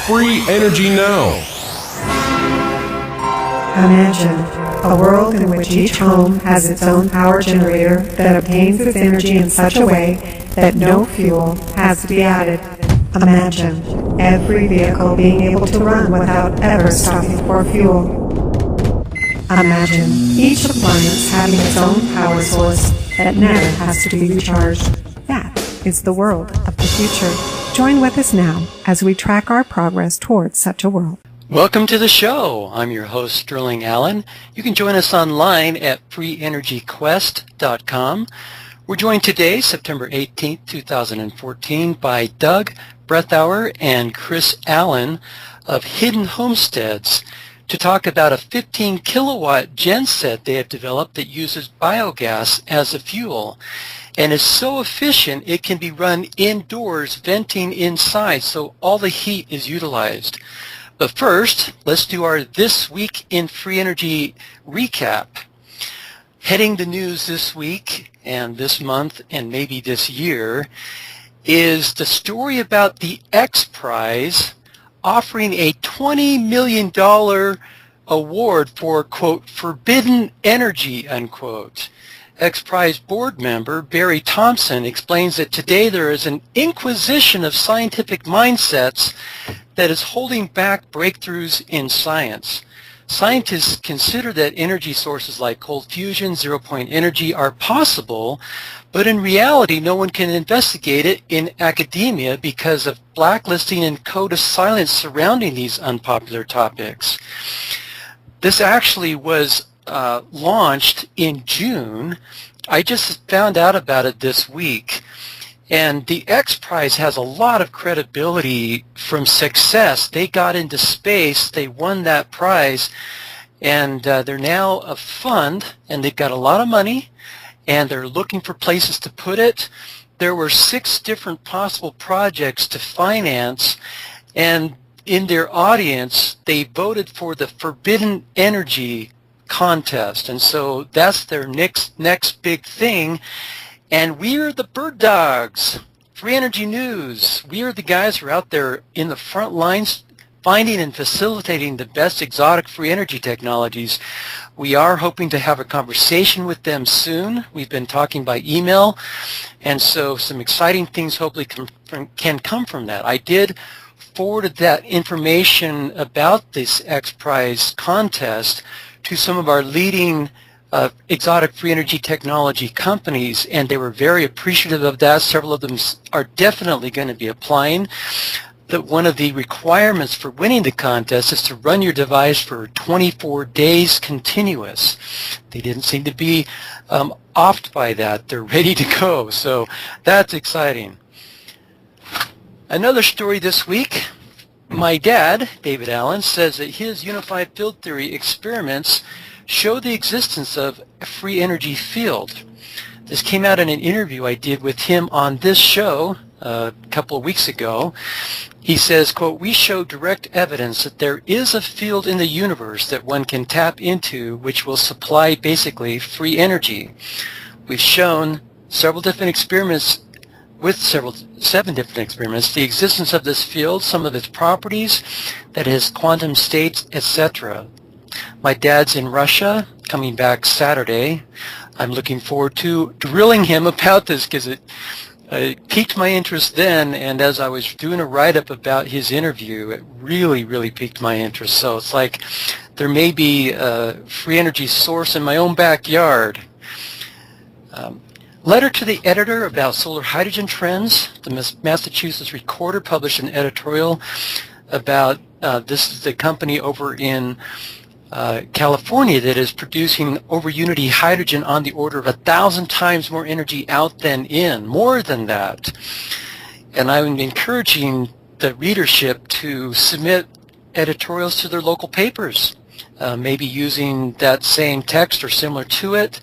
Free energy now. Imagine a world in which each home has its own power generator that obtains its energy in such a way that no fuel has to be added. Imagine every vehicle being able to run without ever stopping for fuel. Imagine each appliance having its own power source that never has to be recharged. That is the world of the future. Join with us now as we track our progress towards such a world. Welcome to the show. I'm your host, Sterling Allen. You can join us online at freeenergyquest.com. We're joined today, September 18th, 2014, by Doug Breathauer and Chris Allen of Hidden Homesteads to talk about a 15 kilowatt genset they have developed that uses biogas as a fuel and is so efficient it can be run indoors, venting inside, so all the heat is utilized. But first, let's do our This Week in Free Energy recap. Heading the news this week and this month and maybe this year is the story about the X Prize offering a $20 million award for, quote, forbidden energy, unquote. X Prize board member Barry Thompson explains that today there is an inquisition of scientific mindsets that is holding back breakthroughs in science. Scientists consider that energy sources like cold fusion, zero-point energy are possible, but in reality no one can investigate it in academia because of blacklisting and code of silence surrounding these unpopular topics. This actually was launched in June. I just found out about it this week. And the X Prize has a lot of credibility from success. They got into space, they won that prize, and they're now a fund, and they've got a lot of money, and they're looking for places to put it. There were 6 different possible projects to finance, and in their audience, they voted for the Forbidden Energy contest, and so that's their next big thing. And we're the bird dogs, Free Energy News. We are the guys who are out there in the front lines finding and facilitating the best exotic free energy technologies. We are hoping to have a conversation with them soon. We've been talking by email, and so some exciting things hopefully can come from that. I did forward that information about this X Prize contest to some of our leading exotic free energy technology companies, and they were very appreciative of that. Several of them are definitely going to be applying. That one of the requirements for winning the contest is to run your device for 24 days continuous. They didn't seem to be offed by that. They're ready to go, so that's exciting. Another story this week. My dad, David Allen, says that his unified field theory experiments show the existence of a free energy field. This came out in an interview I did with him on this show a couple of weeks ago. He says, quote, "We show direct evidence that there is a field in the universe that one can tap into which will supply basically free energy. We've shown several different experiments with 7 different experiments, the existence of this field, some of its properties, that it has quantum states, etc. My dad's in Russia, coming back Saturday. I'm looking forward to drilling him about this because it piqued my interest then, and as I was doing a write-up about his interview, it really, really piqued my interest. So it's like there may be a free energy source in my own backyard. Letter to the editor about solar hydrogen trends. The Massachusetts Recorder published an editorial about this is the company over in California that is producing over unity hydrogen on the order of 1,000 times more energy out than in, more than that. And I'm encouraging the readership to submit editorials to their local papers, maybe using that same text or similar to it.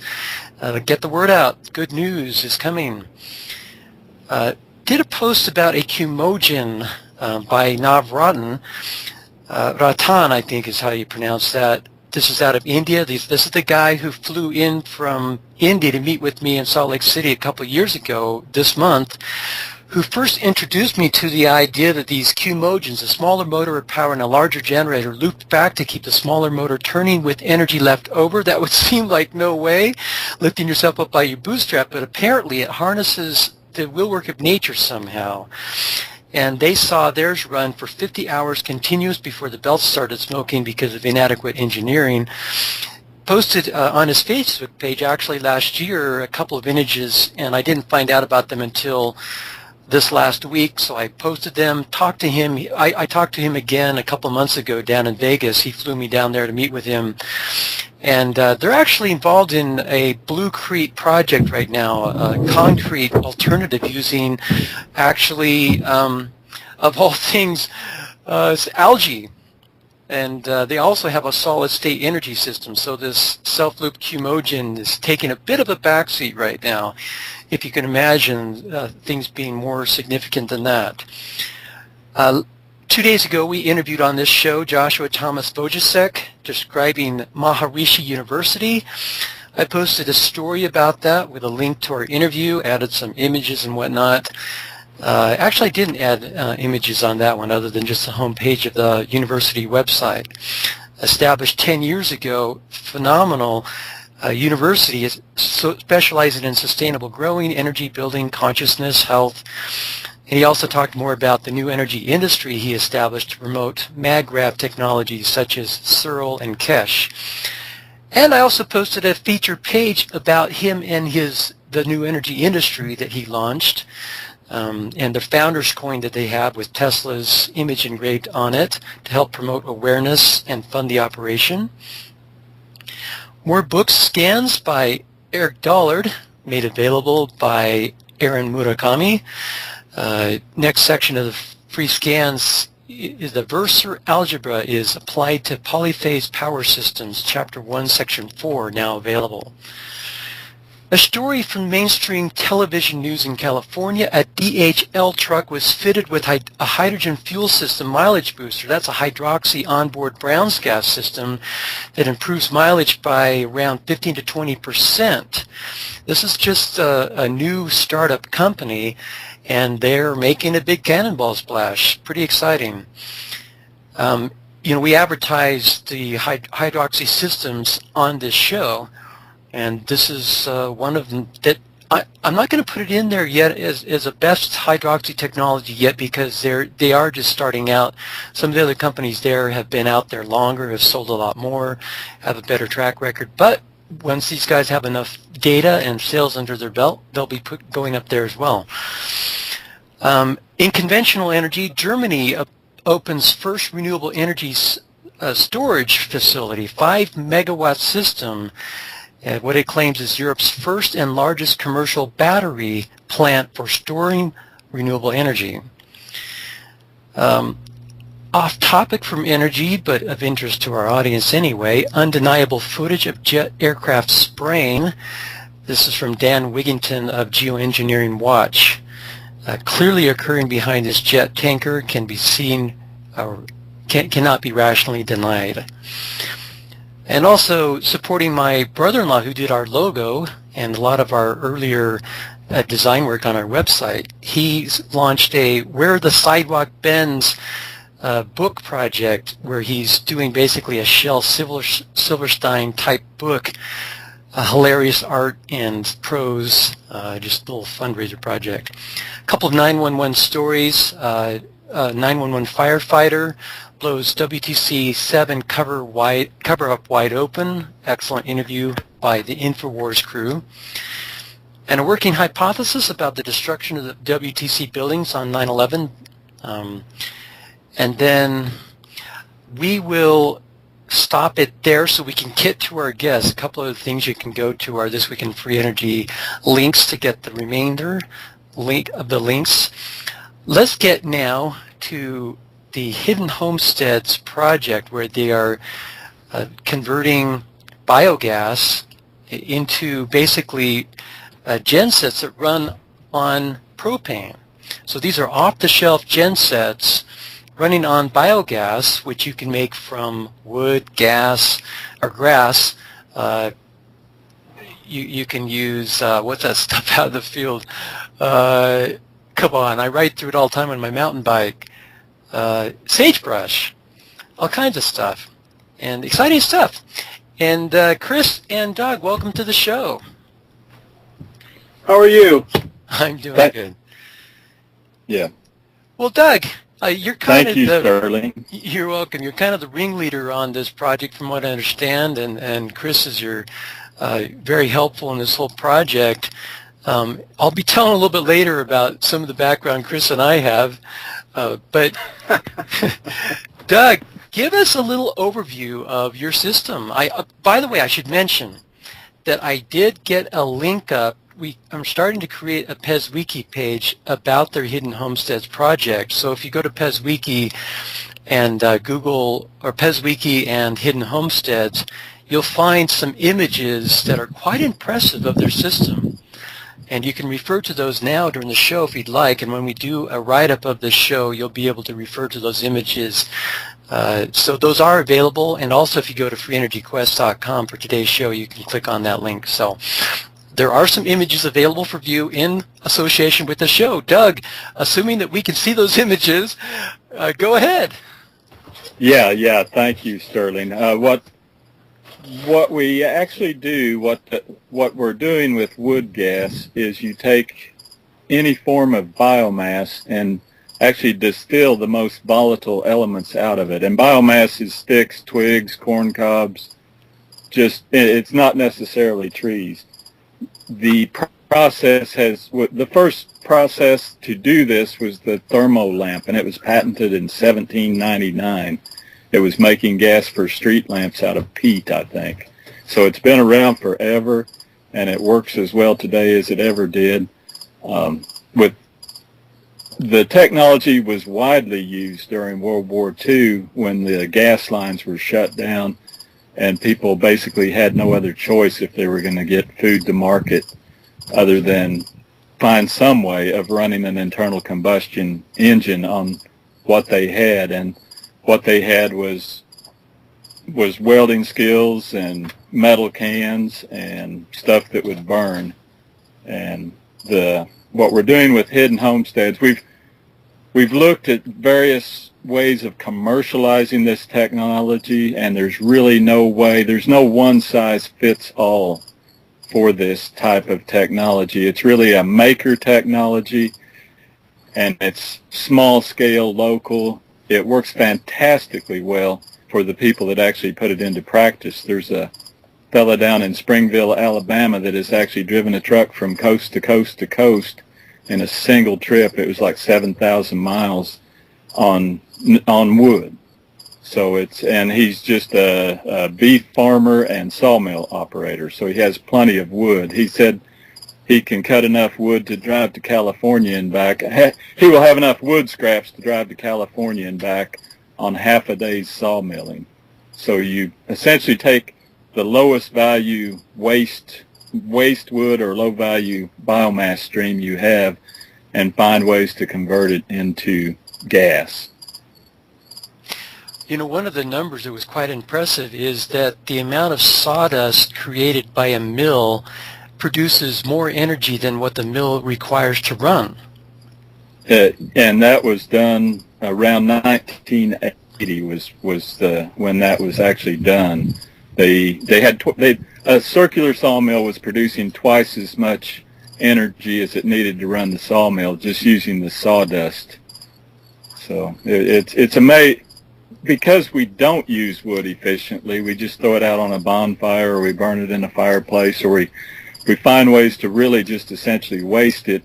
Get the word out. Good news is coming. Did a post about a Cumogen by Nav Ratan, I think is how you pronounce that. This is out of India. This is the guy who flew in from India to meet with me in Salt Lake City a couple of years ago this month, who first introduced me to the idea that these Q-mogens, a smaller motor with power and a larger generator, looped back to keep the smaller motor turning with energy left over. That would seem like no way, lifting yourself up by your bootstrap, but apparently it harnesses the willwork of nature somehow. And they saw theirs run for 50 hours continuous before the belts started smoking because of inadequate engineering. Posted on his Facebook page actually last year a couple of images, and I didn't find out about them until this last week, so I posted them, talked to him. I talked to him again a couple of months ago down in Vegas. He flew me down there to meet with him. And they're actually involved in a Bluecrete project right now, a concrete alternative using actually, of all things, algae. And they also have a solid-state energy system, so this self-loop Q-mogen is taking a bit of a backseat right now, if you can imagine things being more significant than that. 2 days ago, we interviewed on this show Joshua Thomas Wojcicki describing Maharishi University. I posted a story about that with a link to our interview, added some images and whatnot. Actually, I didn't add images on that one other than just the homepage of the university website. Established 10 years ago, phenomenal university is specializing in sustainable growing, energy building, consciousness, health. And he also talked more about the new energy industry he established to promote MagRav technologies such as Searle and Kesh. And I also posted a feature page about him and the new energy industry that he launched. And the founder's coin that they have with Tesla's image engraved on it to help promote awareness and fund the operation. More book scans by Eric Dollard, made available by Aaron Murakami. Next section of the free scans is the Versor algebra is applied to polyphase power systems, Chapter 1, Section 4, now available. A story from mainstream television news in California. A DHL truck was fitted with a hydrogen fuel system mileage booster. That's a hydroxy onboard Brown's gas system that improves mileage by around 15 to 20%. This is just a new startup company, and they're making a big cannonball splash. Pretty exciting. We advertised the hydroxy systems on this show. And this is one of them that I'm not going to put it in there yet as a best hydroxy technology yet, because they are just starting out. Some of the other companies there have been out there longer, have sold a lot more, have a better track record. But once these guys have enough data and sales under their belt, they'll be going up there as well. In conventional energy, Germany opens first renewable energy storage facility, 5 megawatt system. What it claims is Europe's first and largest commercial battery plant for storing renewable energy. Off topic from energy, but of interest to our audience anyway, undeniable footage of jet aircraft spraying. This is from Dan Wigington of Geoengineering Watch. Clearly occurring behind this jet tanker can be seen, or cannot be rationally denied. And also supporting my brother-in-law who did our logo and a lot of our earlier design work on our website. He's launched a Where the Sidewalk Bends book project where he's doing basically a Shel Silverstein type book, hilarious art and prose, just a little fundraiser project. A couple of 911 stories. 911 firefighter blows WTC 7 cover up wide open. Excellent interview by the InfoWars crew. And a working hypothesis about the destruction of the WTC buildings on 9/11. And then we will stop it there so we can get to our guests. A couple of things you can go to are This Week in Free Energy links to get the remainder of the links. Let's get now to the Hidden Homesteads project, where they are converting biogas into basically gensets that run on propane. So these are off-the-shelf gensets running on biogas, which you can make from wood, gas, or grass. You can use, what's that stuff out of the field? Come on, I ride through it all the time on my mountain bike. Sagebrush, all kinds of stuff, and exciting stuff. And Chris and Doug, welcome to the show. How are you? I'm doing good. Yeah. Well, Doug, you're kind Thank you, Sterling. You're welcome. You're kind of the ringleader on this project, from what I understand, and Chris is very helpful in this whole project. I'll be telling a little bit later about some of the background Chris and I have, but Doug, give us a little overview of your system. By the way, I should mention that I did get a link up. I'm starting to create a PezWiki page about their Hidden Homesteads project. So if you go to PezWiki and Google or PezWiki and Hidden Homesteads, you'll find some images that are quite impressive of their system. And you can refer to those now during the show if you'd like. And when we do a write-up of the show, you'll be able to refer to those images. So those are available. And also if you go to freeenergyquest.com for today's show, you can click on that link. So there are some images available for view in association with the show. Doug, assuming that we can see those images, go ahead. Yeah. Thank you, Sterling. What we actually do, what we're doing with wood gas is you take any form of biomass and actually distill the most volatile elements out of it. And biomass is sticks, twigs, corn cobs. It's not necessarily trees. The first process to do this was the thermo lamp, and it was patented in 1799. It was making gas for street lamps out of peat, I think. So it's been around forever, and it works as well today as it ever did. The technology was widely used during World War II when the gas lines were shut down, and people basically had no other choice if they were going to get food to market other than find some way of running an internal combustion engine on what they had. And what they had was welding skills and metal cans and stuff that would burn. And what we're doing with Hidden Homesteads, we've looked at various ways of commercializing this technology, and there's really there's no one size fits all for this type of technology. It's really a maker technology, and it's small scale, local. It works fantastically well for the people that actually put it into practice. There's a fella down in Springville, Alabama that has actually driven a truck from coast to coast to coast in a single trip. It was like 7,000 miles on wood. So and he's just a beef farmer and sawmill operator, so he has plenty of wood. He said he can cut enough wood to drive to California and back. He will have enough wood scraps to drive to California and back on half a day's sawmilling. So you essentially take the lowest value waste wood or low value biomass stream you have and find ways to convert it into gas. You know, one of the numbers that was quite impressive is that the amount of sawdust created by a mill produces more energy than what the mill requires to run. And that was done around 1980 was when that was actually done. A circular sawmill was producing twice as much energy as it needed to run the sawmill just using the sawdust. So it's amazing. Because we don't use wood efficiently, we just throw it out on a bonfire, or we burn it in a fireplace, or we find ways to really just essentially waste it.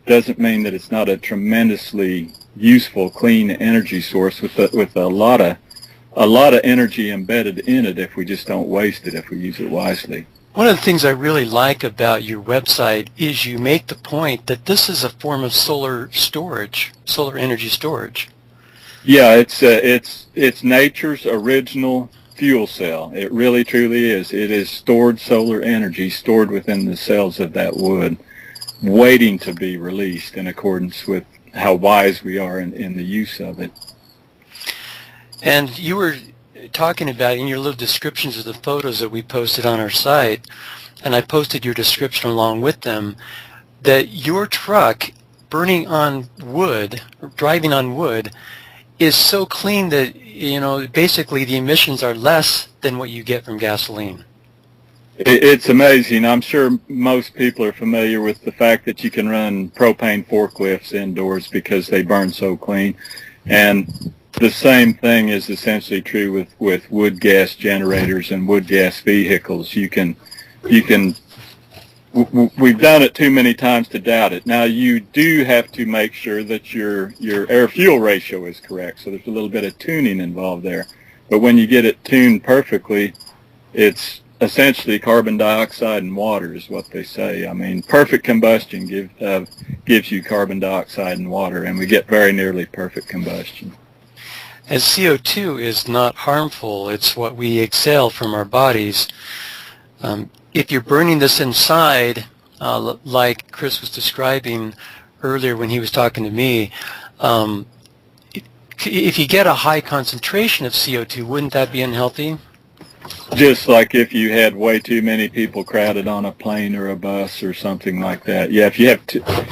Doesn't mean that it's not a tremendously useful, clean energy source with a lot of energy embedded in it if we just don't waste it, if we use it wisely. One of the things I really like about your website is you make the point that this is a form of solar energy storage. Yeah, it's nature's original fuel cell. It really truly is. It is stored solar energy stored within the cells of that wood, waiting to be released in accordance with how wise we are in the use of it. And you were talking about in your little descriptions of the photos that we posted on our site, and I posted your description along with them, that your truck burning on wood, or driving on wood, is so clean that, you know, basically the emissions are less than what you get from gasoline. It's amazing. I'm sure most people are familiar with the fact that you can run propane forklifts indoors because they burn so clean. And the same thing is essentially true with wood gas generators and wood gas vehicles. We've done it too many times to doubt it. Now, you do have to make sure that your air-fuel ratio is correct, so there's a little bit of tuning involved there. But when you get it tuned perfectly, it's essentially carbon dioxide and water is what they say. I mean, perfect combustion gives you carbon dioxide and water, and we get very nearly perfect combustion. As CO2 is not harmful, it's what we exhale from our bodies. If you're burning this inside, like Chris was describing earlier when he was talking to me, if you get a high concentration of CO2, wouldn't that be unhealthy? Just like if you had way too many people crowded on a plane or a bus or something like that. Yeah, if you have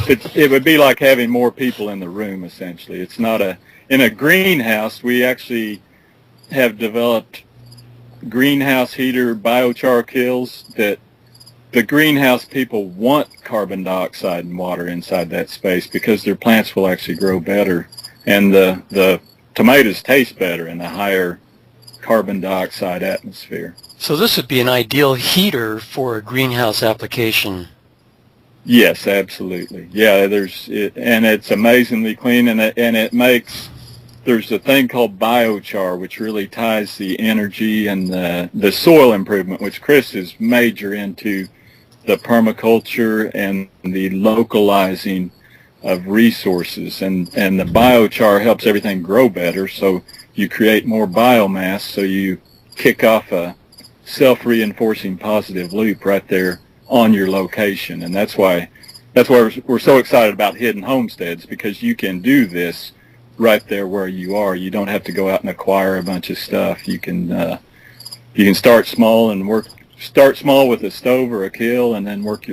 it would be like having more people in the room, essentially. It's not in a greenhouse, we actually have developed greenhouse heater biochar kilns that the greenhouse people want carbon dioxide and water inside that space because their plants will actually grow better, and the tomatoes taste better in a higher carbon dioxide atmosphere. So this would be an ideal heater for a greenhouse application. Yes, absolutely. Yeah, and it's amazingly clean, and it makes, there's a thing called biochar, which really ties the energy and the soil improvement, which Chris is major into, the permaculture and the localizing of resources, and the biochar helps everything grow better, so you create more biomass, so you kick off a self-reinforcing positive loop right there on your location. And that's why we're so excited about Hidden Homesteads, because you can do this right there where you are. You don't have to go out and acquire a bunch of stuff. You can start small and start small with a stove or a kiln, and then work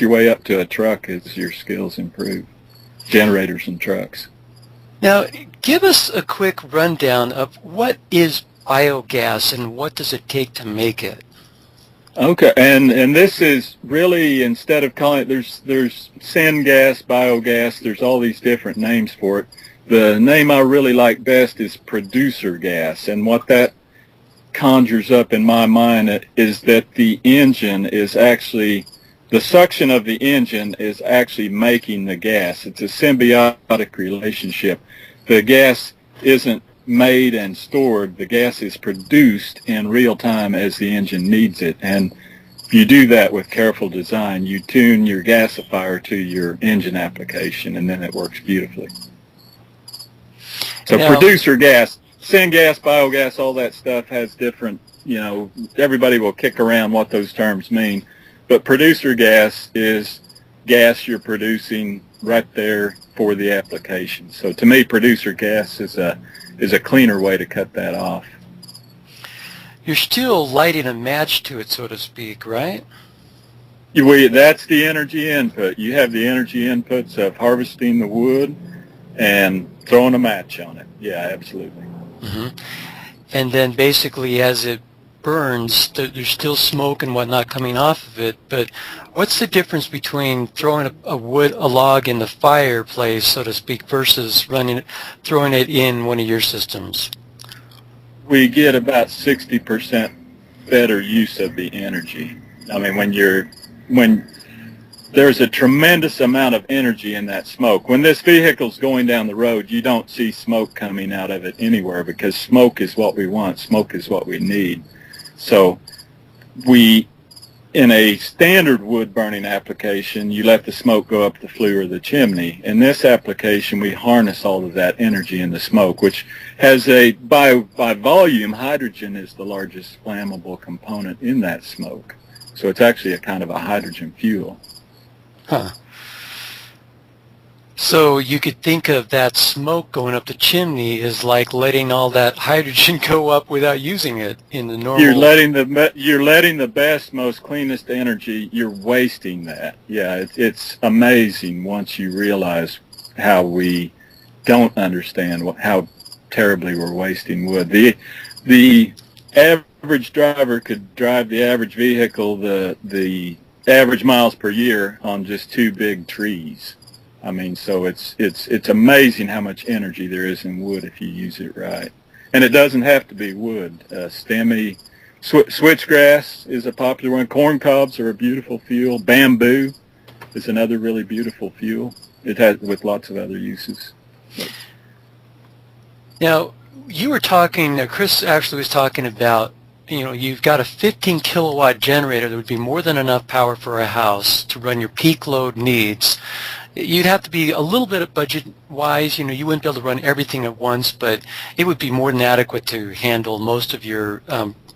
your way up to a truck as your skills improve. Generators and trucks. Now, give us a quick rundown of what is biogas and what does it take to make it? Okay, and this is really, instead of calling it, there's syngas, biogas, there's all these different names for it. The name I really like best is producer gas, and what that conjures up in my mind is that the engine is actually, the suction of the engine is actually making the gas. It's a symbiotic relationship. The gas isn't made and stored. The gas is produced in real time as the engine needs it. And you do that with careful design. You tune your gasifier to your engine application, and then it works beautifully. So now, producer gas, syngas, biogas, all that stuff has different, everybody will kick around what those terms mean. But producer gas is gas you're producing right there for the application. So to me, producer gas is a cleaner way to cut that off. You're still lighting a match to it, so to speak, right? That's the energy input. You have the energy inputs of harvesting the wood and throwing a match on it. Yeah, absolutely. Mm-hmm. And then basically as it burns, there's still smoke and whatnot coming off of it, but what's the difference between throwing a log in the fireplace, so to speak, versus throwing it in one of your systems? We get about 60% better use of the energy. I mean, when there's a tremendous amount of energy in that smoke. When this vehicle's going down the road, you don't see smoke coming out of it anywhere, because smoke is what we want. Smoke is what we need. So in a standard wood burning application, you let the smoke go up the flue or the chimney. In this application, we harness all of that energy in the smoke, which has by volume, hydrogen is the largest flammable component in that smoke. So it's actually a kind of a hydrogen fuel. Huh. So you could think of that smoke going up the chimney as like letting all that hydrogen go up without using it in the normal. You're letting the best, most cleanest energy. You're wasting that. Yeah, it's amazing once you realize how we don't understand how terribly we're wasting wood. The average driver could drive the average vehicle the average miles per year on just 2 big trees. I mean, so it's amazing how much energy there is in wood if you use it right. And it doesn't have to be wood. Stemmy, switchgrass is a popular one. Corn cobs are a beautiful fuel. Bamboo is another really beautiful fuel. It has with lots of other uses. Now, you were talking, Chris actually was talking about, you've got a 15 kilowatt generator that would be more than enough power for a house to run your peak load needs. You'd have to be a little bit budget-wise. You wouldn't be able to run everything at once, but it would be more than adequate to handle most of your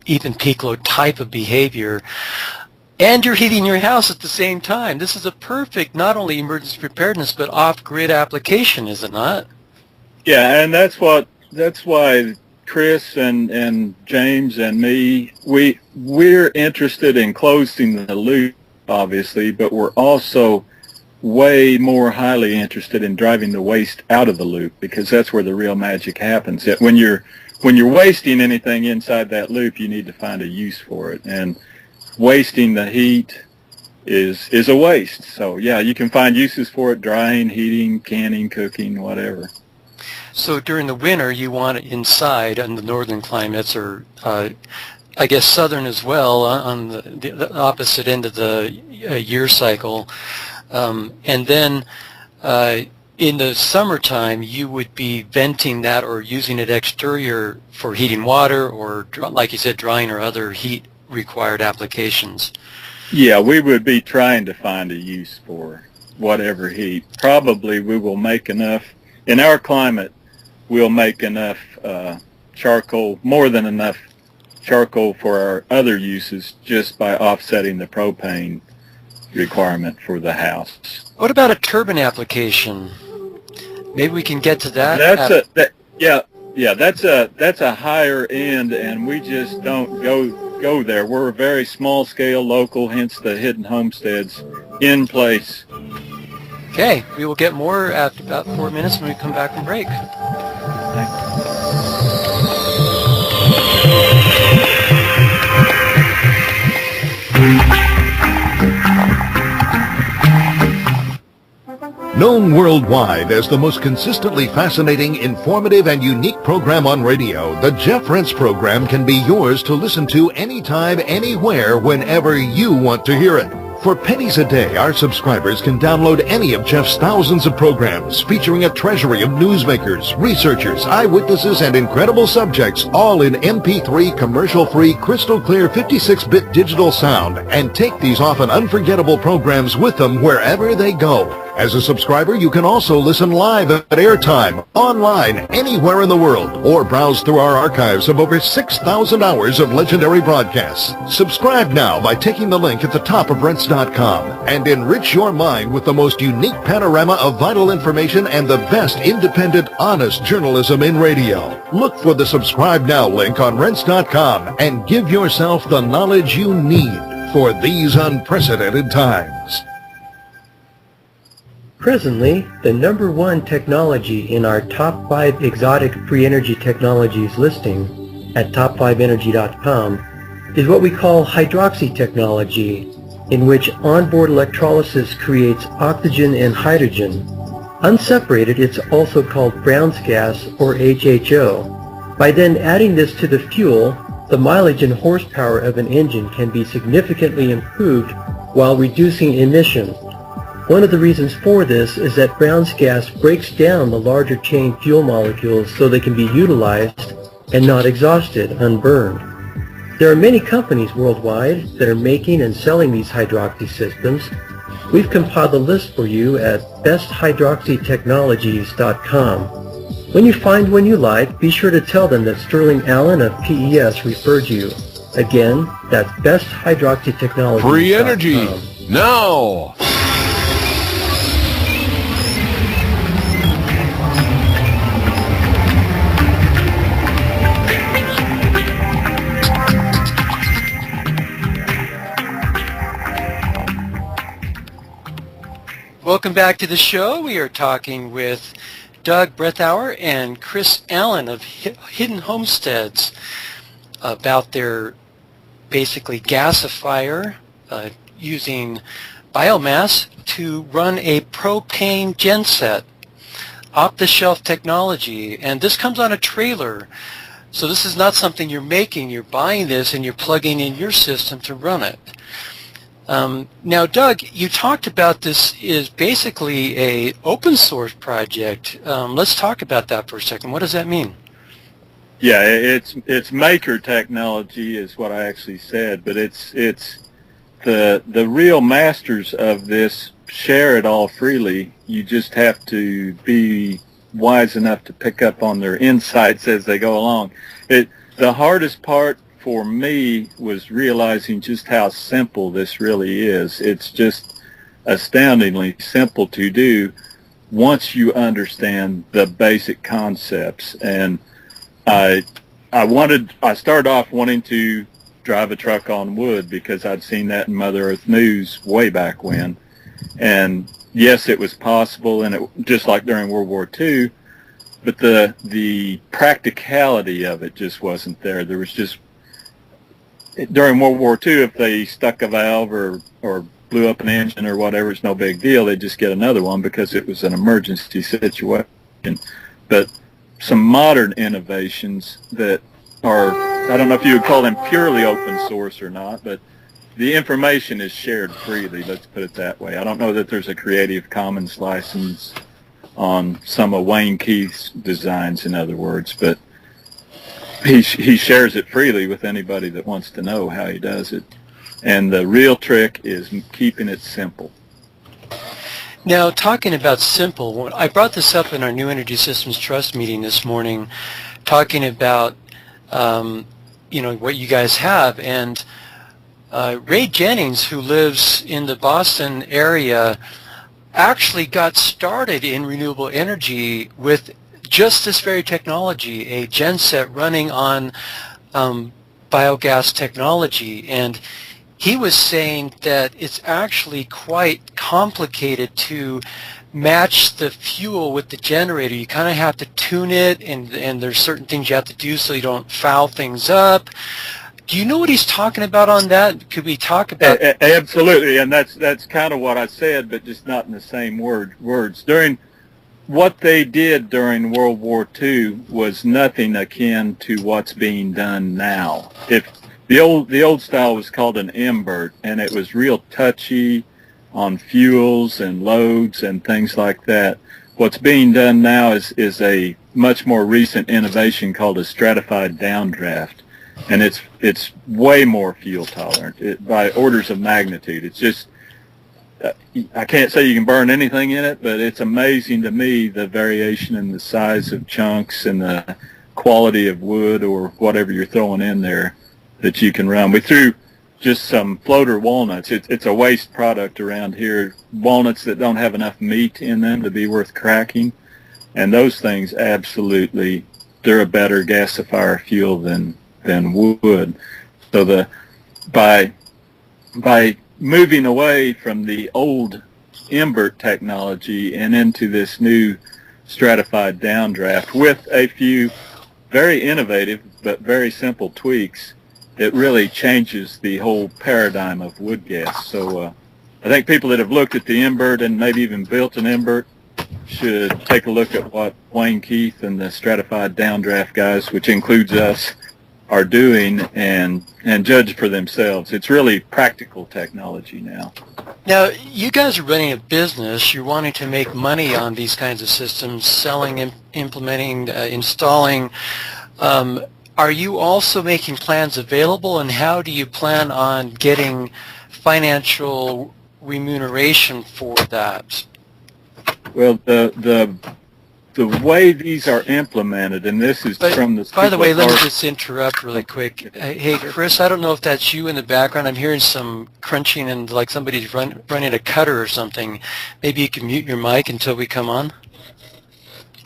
even peak load type of behavior. And you're heating your house at the same time. This is a perfect, not only emergency preparedness, but off-grid application, is it not? Yeah, and that's why Chris and James and me, we're interested in closing the loop, obviously, but we're also way more highly interested in driving the waste out of the loop, because that's where the real magic happens. When you're wasting anything inside that loop, you need to find a use for it, and wasting the heat is a waste. So yeah, you can find uses for it: drying, heating, canning, cooking, whatever. So during the winter, you want it inside on the northern climates, or I guess southern as well, on the opposite end of the year cycle. And then in the summertime, you would be venting that or using it exterior for heating water, or, like you said, drying or other heat-required applications. Yeah, we would be trying to find a use for whatever heat. Probably we will make enough, in our climate, we'll make enough charcoal, more than enough charcoal for our other uses, just by offsetting the propane requirement for the house. What about a turbine application? Maybe we can get to that. That's a higher end, and we just don't go there. We're a very small scale, local, hence the hidden homesteads in place. Okay, we will get more after about 4 minutes when we come back from break. Known worldwide as the most consistently fascinating, informative, and unique program on radio, the Jeff Rense program can be yours to listen to anytime, anywhere, whenever you want to hear it. For pennies a day, our subscribers can download any of Jeff's thousands of programs featuring a treasury of newsmakers, researchers, eyewitnesses, and incredible subjects, all in MP3, commercial-free, crystal-clear 56-bit digital sound, and take these often unforgettable programs with them wherever they go. As a subscriber, you can also listen live at airtime, online, anywhere in the world, or browse through our archives of over 6,000 hours of legendary broadcasts. Subscribe now by taking the link at the top of Rense.com and enrich your mind with the most unique panorama of vital information and the best independent, honest journalism in radio. Look for the Subscribe Now link on Rense.com and give yourself the knowledge you need for these unprecedented times. Presently, the #1 technology in our Top 5 Exotic Free Energy Technologies listing at top5energy.com is what we call hydroxy technology, in which onboard electrolysis creates oxygen and hydrogen. Unseparated, it's also called Brown's gas, or HHO. By then adding this to the fuel, the mileage and horsepower of an engine can be significantly improved while reducing emissions. One of the reasons for this is that Brown's gas breaks down the larger chain fuel molecules so they can be utilized and not exhausted, unburned. There are many companies worldwide that are making and selling these hydroxy systems. We've compiled a list for you at besthydroxytechnologies.com. When you find one you like, be sure to tell them that Sterling Allen of PES referred you. Again, that's besthydroxytechnologies.com. Free energy, now! Welcome back to the show. We are talking with Doug Breathauer and Chris Allen of Hidden Homesteads about their basically gasifier using biomass to run a propane genset, off-the-shelf technology, and this comes on a trailer. So this is not something you're making. You're buying this and you're plugging in your system to run it. Now, Doug, you talked about this is basically a open source project. Let's talk about that for a second. What does that mean? Yeah, it's maker technology is what I actually said, but it's the real masters of this share it all freely. You just have to be wise enough to pick up on their insights as they go along. The hardest part for me was realizing just how simple this really is. It's just astoundingly simple to do once you understand the basic concepts. And I started off wanting to drive a truck on wood because I'd seen that in Mother Earth News way back when. And yes, it was possible, and it just like during World War II, but the practicality of it just wasn't there. There was just, during World War II, if they stuck a valve or blew up an engine or whatever, it's no big deal. They'd just get another one because it was an emergency situation. But some modern innovations that are, I don't know if you would call them purely open source or not, but the information is shared freely, let's put it that way. I don't know that there's a Creative Commons license on some of Wayne Keith's designs, in other words, but he shares it freely with anybody that wants to know how he does it. And the real trick is keeping it simple. Now, talking about simple, I brought this up in our New Energy Systems Trust meeting this morning, talking about what you guys have, and Ray Jennings, who lives in the Boston area, actually got started in renewable energy with just this very technology, a genset running on biogas technology. And he was saying that it's actually quite complicated to match the fuel with the generator. You kind of have to tune it, and there's certain things you have to do so you don't foul things up. Do you know what he's talking about on that? Could we talk about... Absolutely, and that's kind of what I said, but just not in the same words. What they did during World War II was nothing akin to what's being done now. If the old style was called an invert, and it was real touchy on fuels and loads and things like that. What's being done now is a much more recent innovation called a stratified downdraft, and it's way more fuel tolerant by orders of magnitude. It's just I can't say you can burn anything in it, but it's amazing to me the variation in the size of chunks and the quality of wood or whatever you're throwing in there that you can run. We threw just some floater walnuts. It's a waste product around here, walnuts that don't have enough meat in them to be worth cracking, and those things absolutely, they're a better gasifier fuel than wood. So by moving away from the old invert technology and into this new stratified downdraft with a few very innovative but very simple tweaks, it really changes the whole paradigm of wood gas. So I think people that have looked at the invert and maybe even built an invert should take a look at what Wayne Keith and the stratified downdraft guys, which includes us, are doing and judge for themselves. It's really practical technology now. Now, you guys are running a business. You're wanting to make money on these kinds of systems, selling, implementing, installing. Are you also making plans available, and how do you plan on getting financial remuneration for that? Well, the way these are implemented, and this is from the... By the way, let me just interrupt really quick. Hey, Chris, I don't know if that's you in the background. I'm hearing some crunching and like somebody's running a cutter or something. Maybe you can mute your mic until we come on.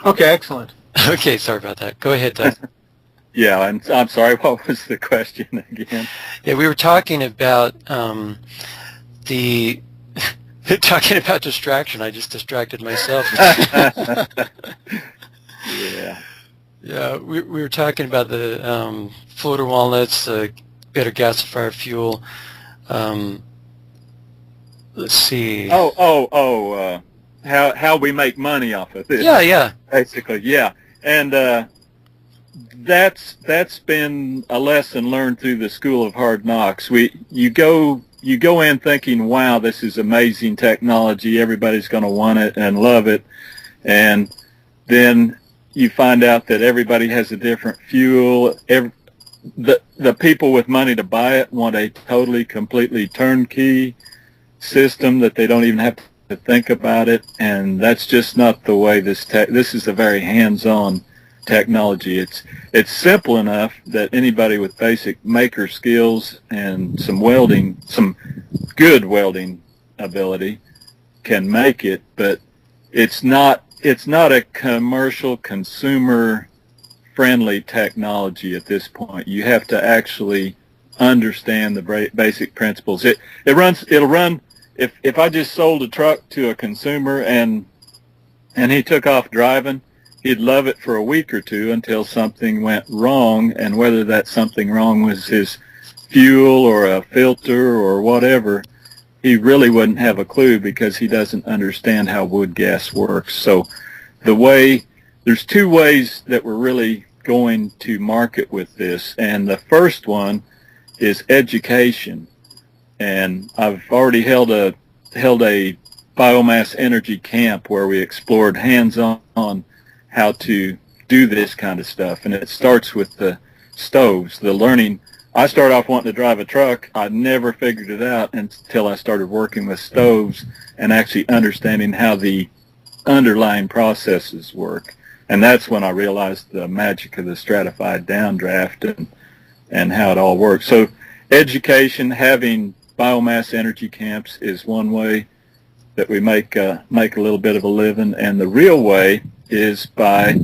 Okay, excellent. Okay, sorry about that. Go ahead, Doug. Yeah, and I'm sorry, what was the question again? Yeah, we were talking about the Talking about distraction, I just distracted myself. Yeah. Yeah, we were talking about the floater walnuts, better gasifier fuel. Let's see. How we make money off of this. Yeah. Basically, yeah. And that's been a lesson learned through the School of Hard Knocks. You go in thinking, wow, this is amazing technology. Everybody's going to want it and love it. And then you find out that everybody has a different fuel. The people with money to buy it want a totally, completely turnkey system that they don't even have to think about it. And that's just not the way this is a very hands-on technology. It's simple enough that anybody with basic maker skills and some good welding ability can make it, but it's not a commercial consumer friendly technology at this point. You have to actually understand the basic principles. It'll run if I just sold a truck to a consumer and he took off driving, he'd love it for a week or two until something went wrong, and whether that something wrong was his fuel or a filter or whatever, he really wouldn't have a clue because he doesn't understand how wood gas works. So there's two ways that we're really going to market with this, and the first one is education. And I've already held a biomass energy camp where we explored hands-on how to do this kind of stuff, and it starts with the stoves, the learning. I started off wanting to drive a truck. I never figured it out until I started working with stoves and actually understanding how the underlying processes work. And that's when I realized the magic of the stratified downdraft and how it all works. So education, having biomass energy camps is one way that we make a little bit of a living, and the real way is by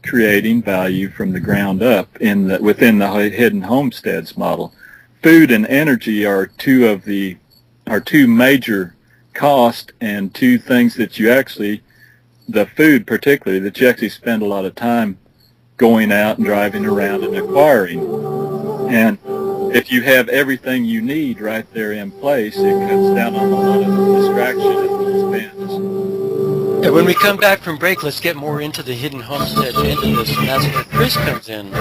creating value from the ground up within the hidden homesteads model. Food and energy are two major costs, and two things that the food particularly, that you actually spend a lot of time going out and driving around and acquiring. And if you have everything you need right there in place, it cuts down on a lot of distraction and expense. And when we come back from break, let's get more into the hidden homestead into this, and that's where Chris comes in.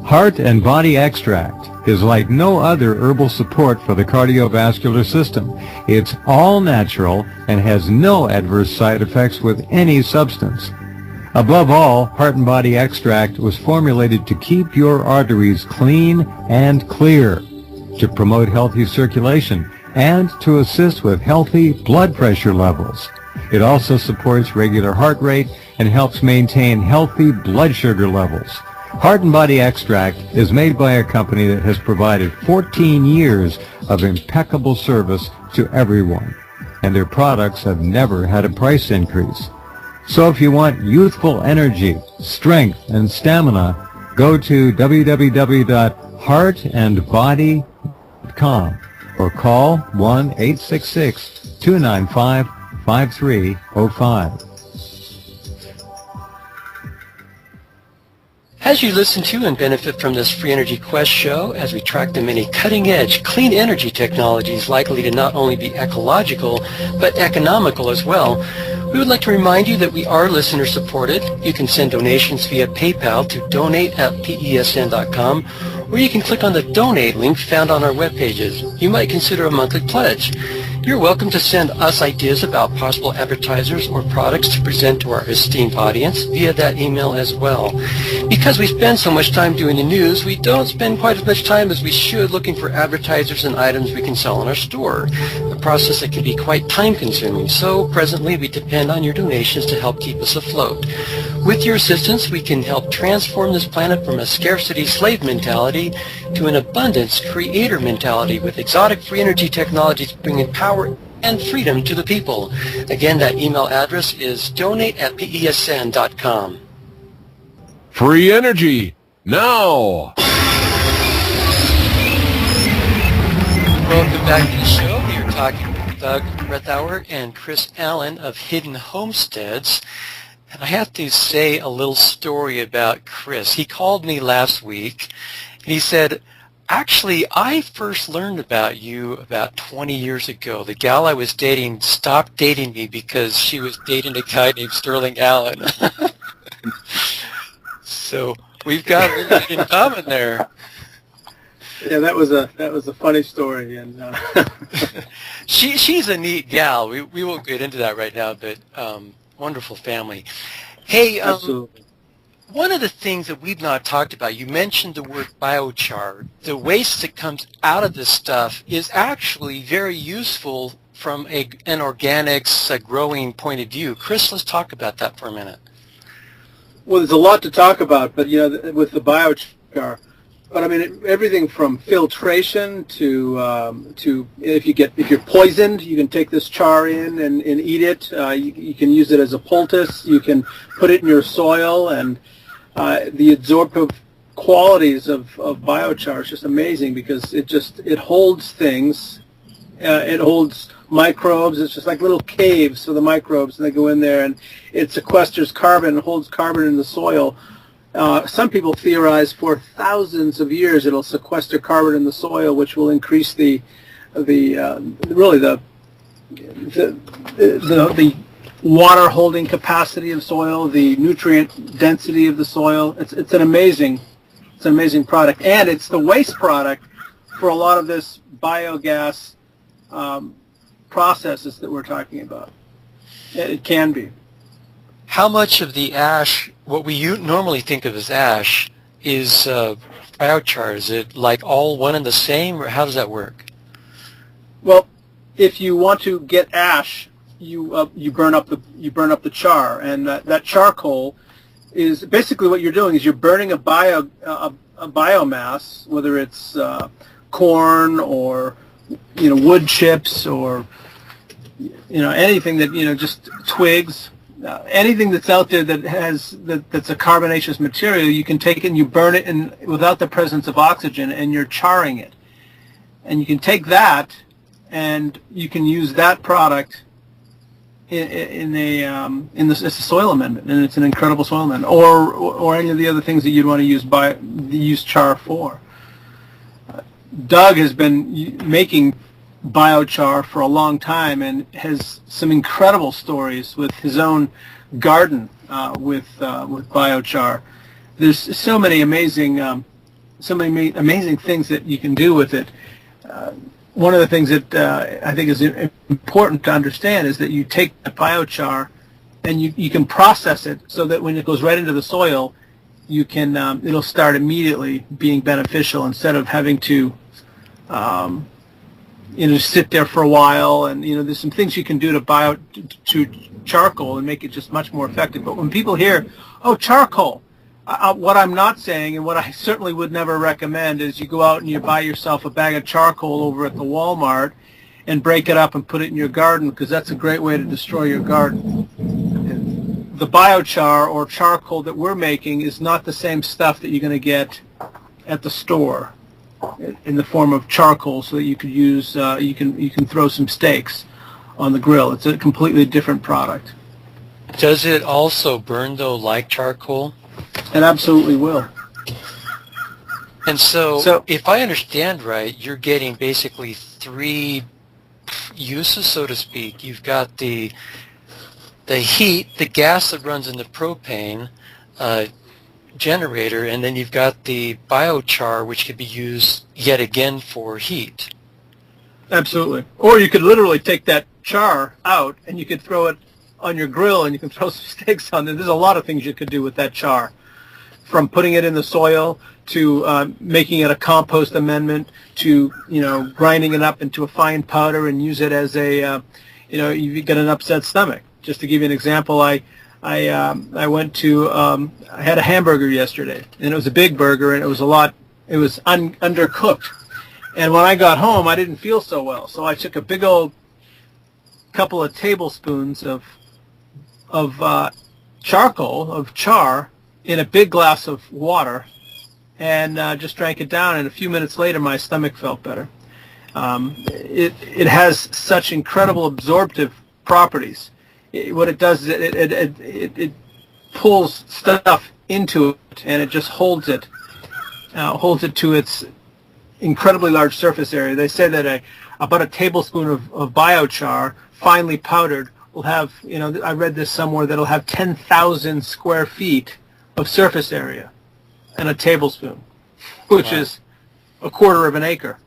Heart and Body Extract is like no other herbal support for the cardiovascular system. It's all natural and has no adverse side effects with any substance. Above all, Heart and Body Extract was formulated to keep your arteries clean and clear, to promote healthy circulation, and to assist with healthy blood pressure levels. It also supports regular heart rate and helps maintain healthy blood sugar levels. Heart and Body Extract is made by a company that has provided 14 years of impeccable service to everyone, and their products have never had a price increase. So if you want youthful energy, strength, and stamina, go to www.heartandbody.com or call 1-866-295-5305. As you listen to and benefit from this Free Energy Quest show, as we track the many cutting-edge clean energy technologies likely to not only be ecological, but economical as well, we would like to remind you that we are listener-supported. You can send donations via PayPal to donate@pesn.com, or you can click on the donate link found on our web pages. You might consider a monthly pledge. You're welcome to send us ideas about possible advertisers or products to present to our esteemed audience via that email as well. Because we spend so much time doing the news, we don't spend quite as much time as we should looking for advertisers and items we can sell in our store, a process that can be quite time-consuming. So presently we depend on your donations to help keep us afloat. With your assistance, we can help transform this planet from a scarcity slave mentality to an abundance creator mentality with exotic free energy technologies bringing power and freedom to the people. Again, that email address is donate@pesn.com. Free energy, now! Welcome back to the show. We are talking with Doug Brettauer and Chris Allen of Hidden Homesteads. And I have to say a little story about Chris. He called me last week, and he said, actually, I first learned about you about 20 years ago. The gal I was dating stopped dating me because she was dating a guy named Sterling Allen. So we've got a little bit in common there. Yeah, that was a funny story, and she's a neat gal. We won't get into that right now, but wonderful family. Hey, absolutely. One of the things that we've not talked about, you mentioned the word biochar. The waste that comes out of this stuff is actually very useful from an organics growing point of view. Chris, let's talk about that for a minute. Well, there's a lot to talk about, but with the biochar. But I mean, everything from filtration to if you're poisoned, you can take this char in and eat it. You can use it as a poultice. You can put it in your soil, and the absorptive qualities of biochar is just amazing because it holds things. It holds microbes. It's just like little caves for the microbes, and they go in there, and it sequesters carbon and holds carbon in the soil. Some people theorize for thousands of years it'll sequester carbon in the soil, which will increase the water holding capacity of soil, the nutrient density of the soil. It's an amazing product, and it's the waste product for a lot of this biogas processes that we're talking about. It can be. How much of the ash, what we normally think of as ash, is biochar? Is it like all one and the same, or how does that work? Well, if you want to get ash, you burn up the char, and that charcoal is basically what you're doing is you're burning a biomass, whether it's corn or wood chips or anything that just twigs. Anything that's out there that's a carbonaceous material, you can take it and you burn it without the presence of oxygen, and you're charring it. And you can take that and you can use that product as a soil amendment, and it's an incredible soil amendment, or any of the other things that you'd want to use char for. Doug has been making biochar for a long time and has some incredible stories with his own garden with biochar. There's so many amazing things that you can do with it. One of the things that I think is important to understand is that you take the biochar and you can process it so that when it goes right into the soil, you can it'll start immediately being beneficial instead of having to sit there for a while. And there's some things you can do to charcoal and make it just much more effective. But when people hear, oh, charcoal, what I'm not saying, and what I certainly would never recommend, is you go out and you buy yourself a bag of charcoal over at the Walmart and break it up and put it in your garden, because that's a great way to destroy your garden. The biochar or charcoal that we're making is not the same stuff that you're going to get at the store in the form of charcoal, so that you could use you can throw some steaks on the grill. It's a completely different product. Does it also burn though like charcoal? It absolutely will. And so if I understand right, you're getting basically three uses, so to speak. You've got the heat, the gas that runs in the propane generator, and then you've got the biochar, which could be used yet again for heat. Absolutely. Or you could literally take that char out and you could throw it on your grill and you can throw some steaks on there. There's a lot of things you could do with that char, from putting it in the soil to making it a compost amendment to grinding it up into a fine powder and use it as a you've got an upset stomach. Just to give you an example, I went to I had a hamburger yesterday, and it was a big burger, and it was undercooked. And when I got home, I didn't feel so well, so I took a big old couple of tablespoons of charcoal, of char, in a big glass of water, and just drank it down, and a few minutes later my stomach felt better. It has such incredible absorptive properties. What it does is it pulls stuff into it, and it just holds it to its incredibly large surface area. They say that about a tablespoon of biochar, finely powdered, will have, I read this somewhere, that'll have 10,000 square feet of surface area in a tablespoon, which is a quarter of an acre.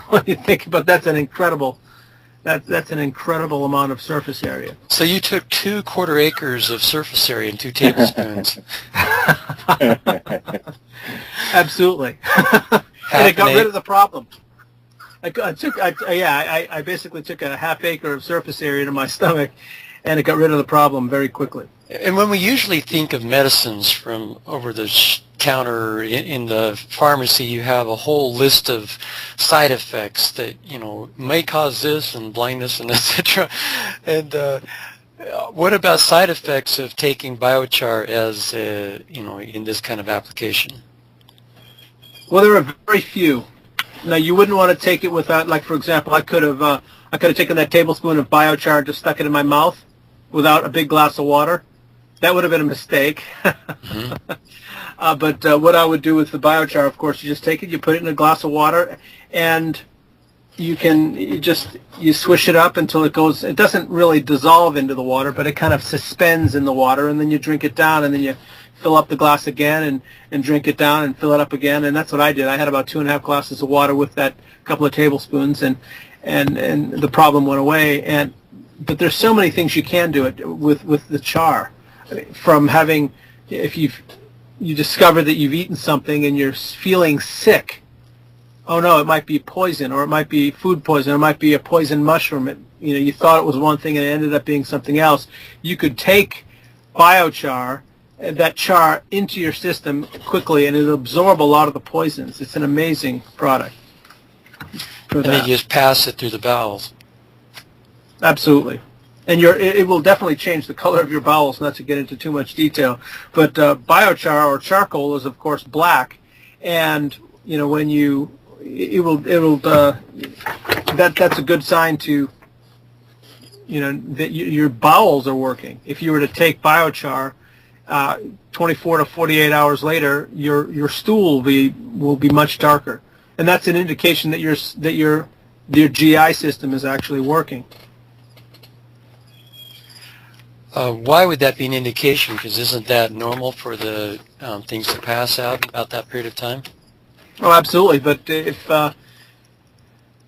When you think about that's an incredible amount of surface area. So you took 2 quarter acres of surface area in 2 tablespoons. Absolutely. And it got rid of the problem. I basically took a half acre of surface area to my stomach, and it got rid of the problem very quickly. And when we usually think of medicines from over the counter in the pharmacy, you have a whole list of side effects that, may cause this and blindness and etc. And what about side effects of taking biochar as, in this kind of application? Well, there are very few. Now, you wouldn't want to take it without, like, for example, I could have taken that tablespoon of biochar and just stuck it in my mouth without a big glass of water. That would have been a mistake. Mm-hmm. But what I would do with the biochar, of course, you just take it, you put it in a glass of water, and you swish it up until it doesn't really dissolve into the water, but it kind of suspends in the water, and then you drink it down, and then you fill up the glass again and drink it down and fill it up again. And that's what I did. I had about 2.5 glasses of water with that couple of tablespoons, and the problem went away. But there's so many things you can do it with the char. From having, if you discover that you've eaten something and you're feeling sick, oh no, it might be poison, or it might be food poison, or it might be a poison mushroom. You thought it was one thing and it ended up being something else. You could take biochar, that char, into your system quickly, and it'll absorb a lot of the poisons. It's an amazing product. And then you just pass it through the bowels. Absolutely. And it will definitely change the color of your bowels, not to get into too much detail. But biochar, or charcoal, is of course black, and that's a good sign to that your bowels are working. If you were to take biochar, 24 to 48 hours later, your stool will be much darker, and that's an indication that your GI system is actually working. Why would that be an indication? Because isn't that normal for the things to pass out about that period of time? Oh, absolutely. But if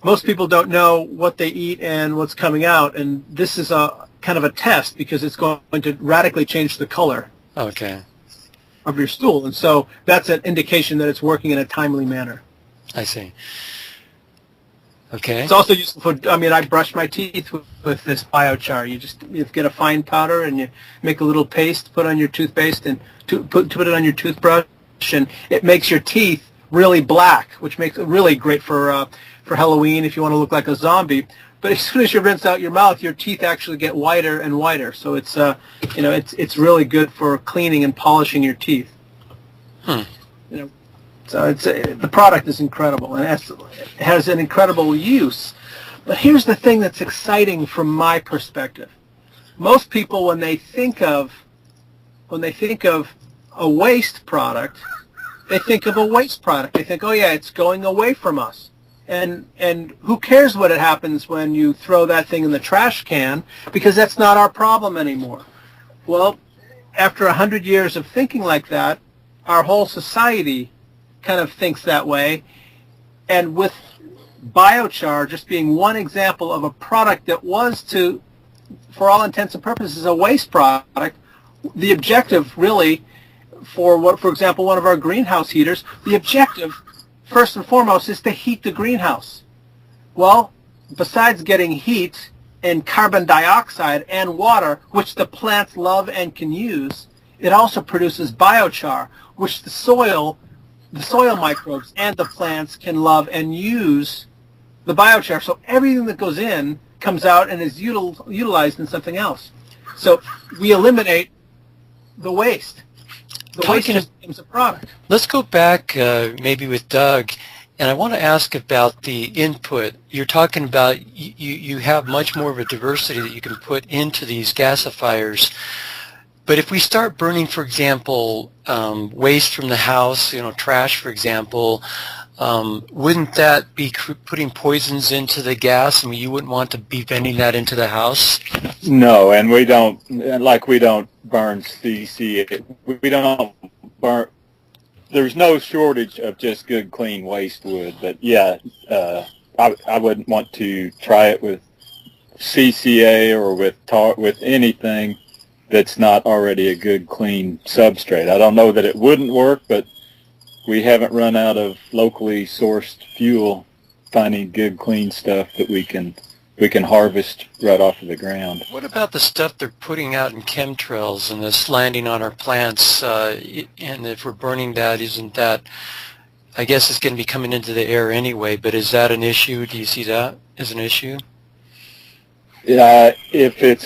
most people don't know what they eat and what's coming out, and this is a kind of a test, because it's going to radically change the color of your stool, and so that's an indication that it's working in a timely manner. I see. Okay. It's also useful for, I brush my teeth with this biochar. You get a fine powder, and you make a little paste, put on your toothpaste, and put it on your toothbrush, and it makes your teeth really black, which makes it really great for Halloween if you want to look like a zombie. But as soon as you rinse out your mouth, your teeth actually get whiter and whiter. So it's it's really good for cleaning and polishing your teeth. So the product is incredible, and it has an incredible use. But here's the thing that's exciting from my perspective. Most people, when they think of a waste product, they think of a waste product. They think, oh yeah, it's going away from us. And who cares what it happens when you throw that thing in the trash can, because that's not our problem anymore. Well, after 100 years of thinking like that, our whole society kind of thinks that way, and with biochar just being one example of a product that was, for all intents and purposes, a waste product, the objective really for example, one of our greenhouse heaters, the objective first and foremost is to heat the greenhouse. Well, besides getting heat and carbon dioxide and water, which the plants love and can use, it also produces biochar, which the soil microbes and the plants can love and use the biochar. So everything that goes in comes out and is utilized in something else. So we eliminate the waste. The waste just becomes a product. Let's go back maybe with Doug, and I want to ask about the input. You're talking about you have much more of a diversity that you can put into these gasifiers. But if we start burning, for example, waste from the house, trash, for example, wouldn't that be putting poisons into the gas? I mean, you wouldn't want to be vending that into the house? No, and we don't burn CC. We don't burn. There's no shortage of just good, clean waste wood. But yeah, I wouldn't want to try it with CCA or with anything that's not already a good, clean substrate. I don't know that it wouldn't work, but we haven't run out of locally sourced fuel, finding good, clean stuff that we can harvest right off of the ground. What about the stuff they're putting out in chemtrails and it's landing on our plants? And if we're burning that, isn't that, I guess it's going to be coming into the air anyway, but is that an issue? Do you see that as an issue? Yeah, if it's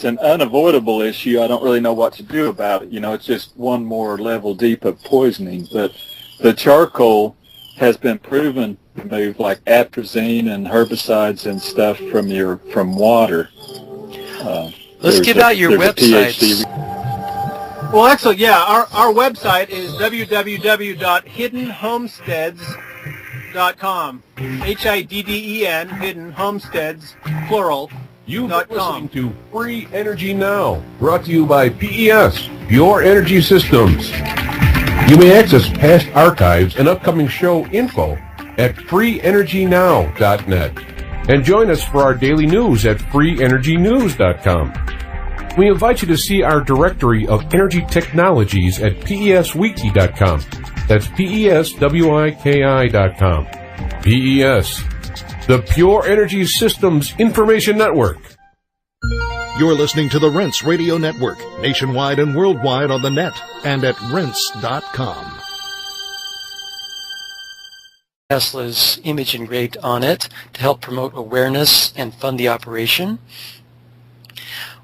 an unavoidable issue, I don't really know what to do about it. It's just one more level deep of poisoning. But the charcoal has been proven to remove like atrazine and herbicides and stuff from water. Let's give out your websites. Well, actually, yeah, our website is www.hiddenhomesteads.com. HIDDEN, Hidden Homesteads, plural. You've been listening to Free Energy Now, brought to you by PES, Pure Energy Systems. You may access past archives and upcoming show info at freeenergynow.net. And join us for our daily news at freeenergynews.com. We invite you to see our directory of energy technologies at peswiki.com. That's PESWIKI.com. PES, the Pure Energy Systems Information Network. You're listening to the Rents Radio Network, nationwide and worldwide on the net and at rents.com. Tesla's image engraved on it to help promote awareness and fund the operation.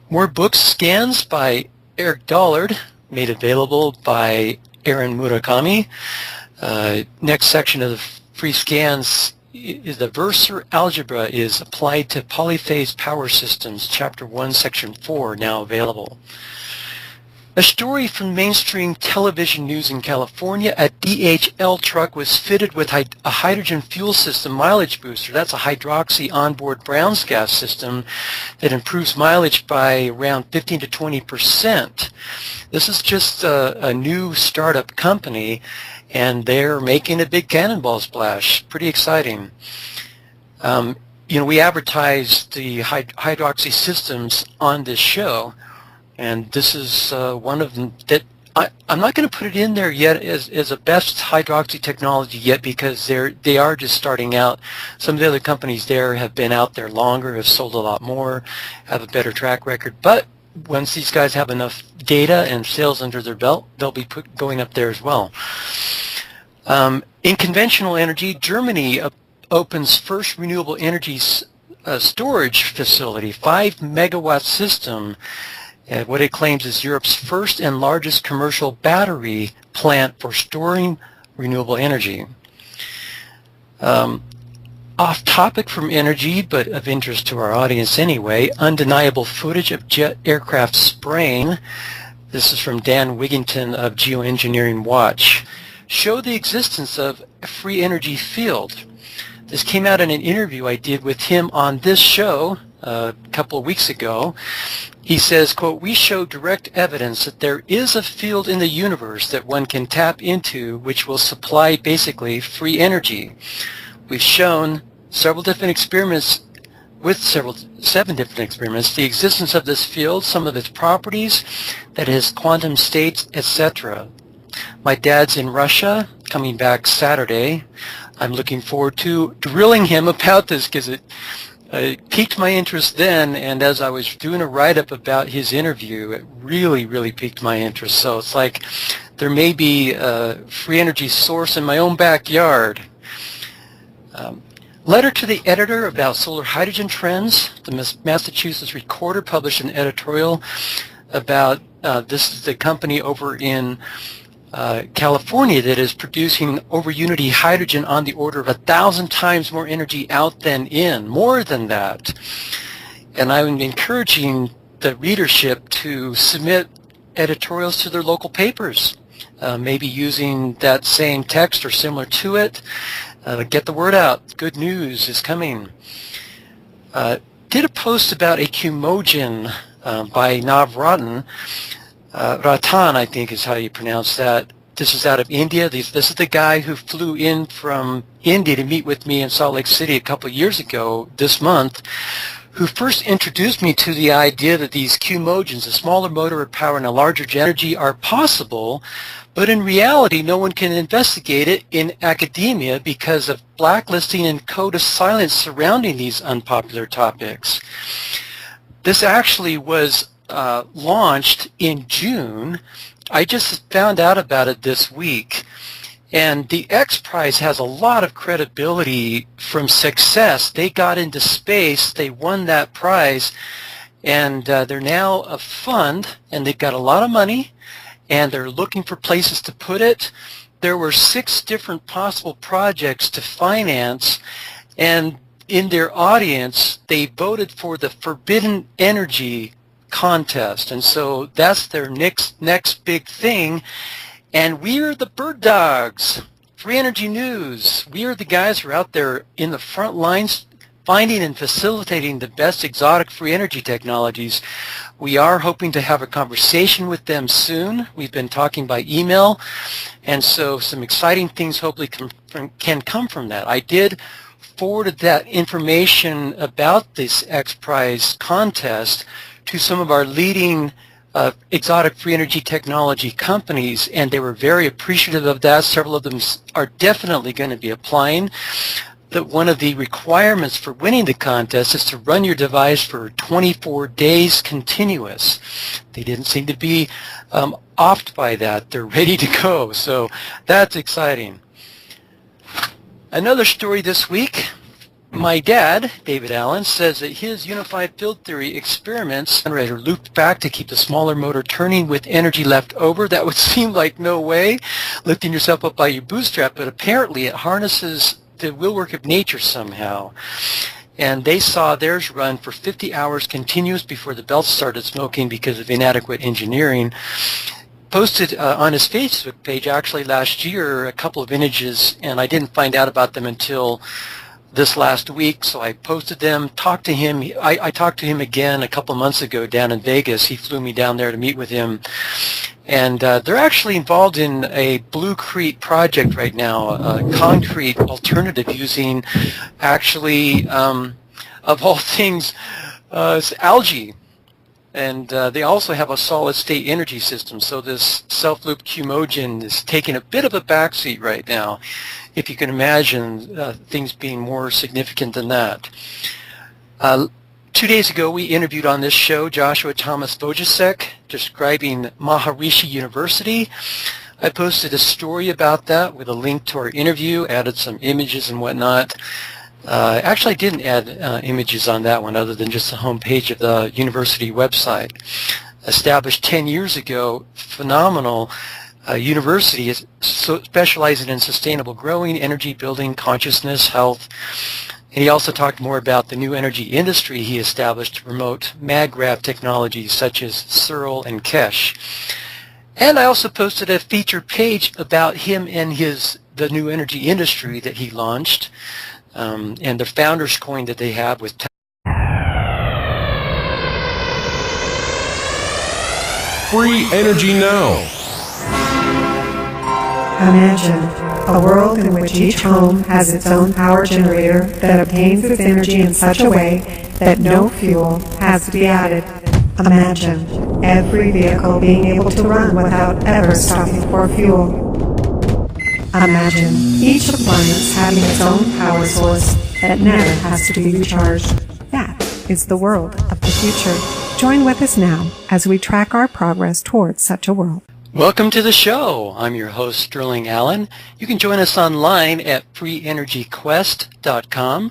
More book scans by Eric Dollard, made available by Aaron Murakami. Next section of the free scans is the versor algebra is applied to polyphase power systems, Chapter 1, Section 4, now available. A story from mainstream television news in California. A DHL truck was fitted with a hydrogen fuel system mileage booster. That's a hydroxy onboard Brown's gas system that improves mileage by around 15 to 20%. This is just a new startup company, and they're making a big cannonball splash. Pretty exciting. We advertised the hydroxy systems on this show, and this is one of them that I'm not going to put it in there yet as a best hydroxy technology yet, because they are just starting out. Some of the other companies there have been out there longer, have sold a lot more, have a better track record. But once these guys have enough data and sales under their belt, they'll be going up there as well. In conventional energy, Germany opens first renewable energy storage facility, 5 megawatt system, at what it claims is Europe's first and largest commercial battery plant for storing renewable energy. Off topic from energy, but of interest to our audience anyway, undeniable footage of jet aircraft spraying. This is from Dan Wigington of Geoengineering Watch. Show the existence of a free energy field. This came out in an interview I did with him on this show a couple of weeks ago. He says, quote, "We show direct evidence that there is a field in the universe that one can tap into which will supply basically free energy. We've shown seven different experiments, the existence of this field, some of its properties, that it has quantum states, etc. My dad's in Russia, coming back Saturday. I'm looking forward to drilling him about this because it piqued my interest then, and as I was doing a write-up about his interview, it really, really piqued my interest. So it's like there may be a free energy source in my own backyard. Letter to the editor about solar hydrogen trends. The Massachusetts Recorder published an editorial about this is the company over in California that is producing over unity hydrogen on the order of 1,000 times more energy out than in, more than that. And I'm encouraging the readership to submit editorials to their local papers, maybe using that same text or similar to it. Get the word out. Good news is coming. Did a post about a Cumogen by Nav Ratan. Ratan, I think is how you pronounce that. This is out of India. This is the guy who flew in from India to meet with me in Salt Lake City a couple of years ago, this month, who first introduced me to the idea that these Cumogens, a smaller motor power and a larger energy, are possible, but in reality no one can investigate it in academia because of blacklisting and code of silence surrounding these unpopular topics. This actually was launched in June. I just found out about it this week. And the X Prize has a lot of credibility from success. They got into space, they won that prize, and they're now a fund, and they've got a lot of money, and they're looking for places to put it. There were 6 different possible projects to finance, and in their audience, they voted for the Forbidden Energy contest, and so that's their next big thing. And we're the bird dogs. Free Energy News. We are the guys who are out there in the front lines finding and facilitating the best exotic free energy technologies. We are hoping to have a conversation with them soon. We've been talking by email, and so some exciting things hopefully can come from that. I did forward that information about this X Prize contest to some of our leading exotic free energy technology companies, and they were very appreciative of that. Several of them are definitely going to be applying. That one of the requirements for winning the contest is to run your device for 24 days continuous. They didn't seem to be offed by that. They're ready to go, so that's exciting. Another story this week. My dad, David Allen, says that his unified field theory experiments generator looped back to keep the smaller motor turning with energy left over. That would seem like no way, lifting yourself up by your bootstrap, but apparently it harnesses the willwork of nature somehow. And they saw theirs run for 50 hours continuous before the belts started smoking because of inadequate engineering. Posted on his Facebook page actually last year a couple of images, and I didn't find out about them until this last week, so I posted them, talked to him. I talked to him again a couple months ago down in Vegas. He flew me down there to meet with him. And they're actually involved in a Bluecrete project right now, a concrete alternative using actually, of all things, algae. And they also have a solid-state energy system, so this self-loop Cumogen is taking a bit of a backseat right now, if you can imagine things being more significant than that. 2 days ago, we interviewed on this show Joshua Thomas Wojcicki, describing Maharishi University. I posted a story about that with a link to our interview, added some images and whatnot. Actually, I didn't add images on that one other than just the home page of the university website. Established 10 years ago, phenomenal university is specializing in sustainable growing, energy building, consciousness, health. And he also talked more about the new energy industry he established to promote MagRav technologies such as Searle and Kesh. And I also posted a featured page about him and the new energy industry that he launched. And the founder's coin that they have with Free energy now. Imagine a world in which each home has its own power generator that obtains its energy in such a way that no fuel has to be added. Imagine every vehicle being able to run without ever stopping for fuel. Imagine each appliance having its own power source that never has to be recharged. That is the world of the future. Join with us now as we track our progress towards such a world. Welcome to the show. I'm your host, Sterling Allen. You can join us online at freeenergyquest.com.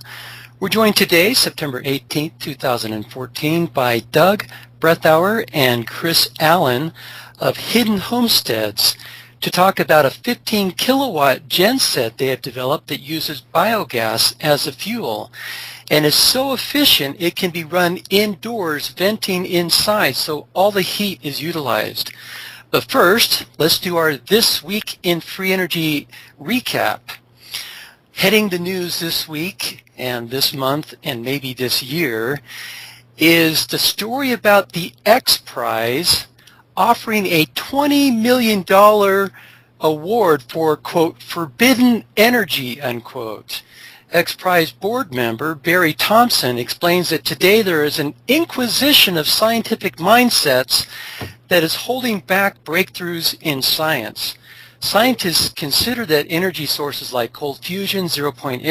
We're joined today, September 18th, 2014, by Doug Breathauer and Chris Allen of Hidden Homesteads to talk about a 15 kilowatt genset they have developed that uses biogas as a fuel. And is so efficient it can be run indoors, venting inside, so all the heat is utilized. But first, let's do our This Week in Free Energy recap. Heading the news this week and this month and maybe this year is the story about the X Prize offering a $20 million award for, quote, forbidden energy, unquote. X Prize board member Barry Thompson explains that today there is an inquisition of scientific mindsets that is holding back breakthroughs in science. Scientists consider that energy sources like cold fusion, zero-point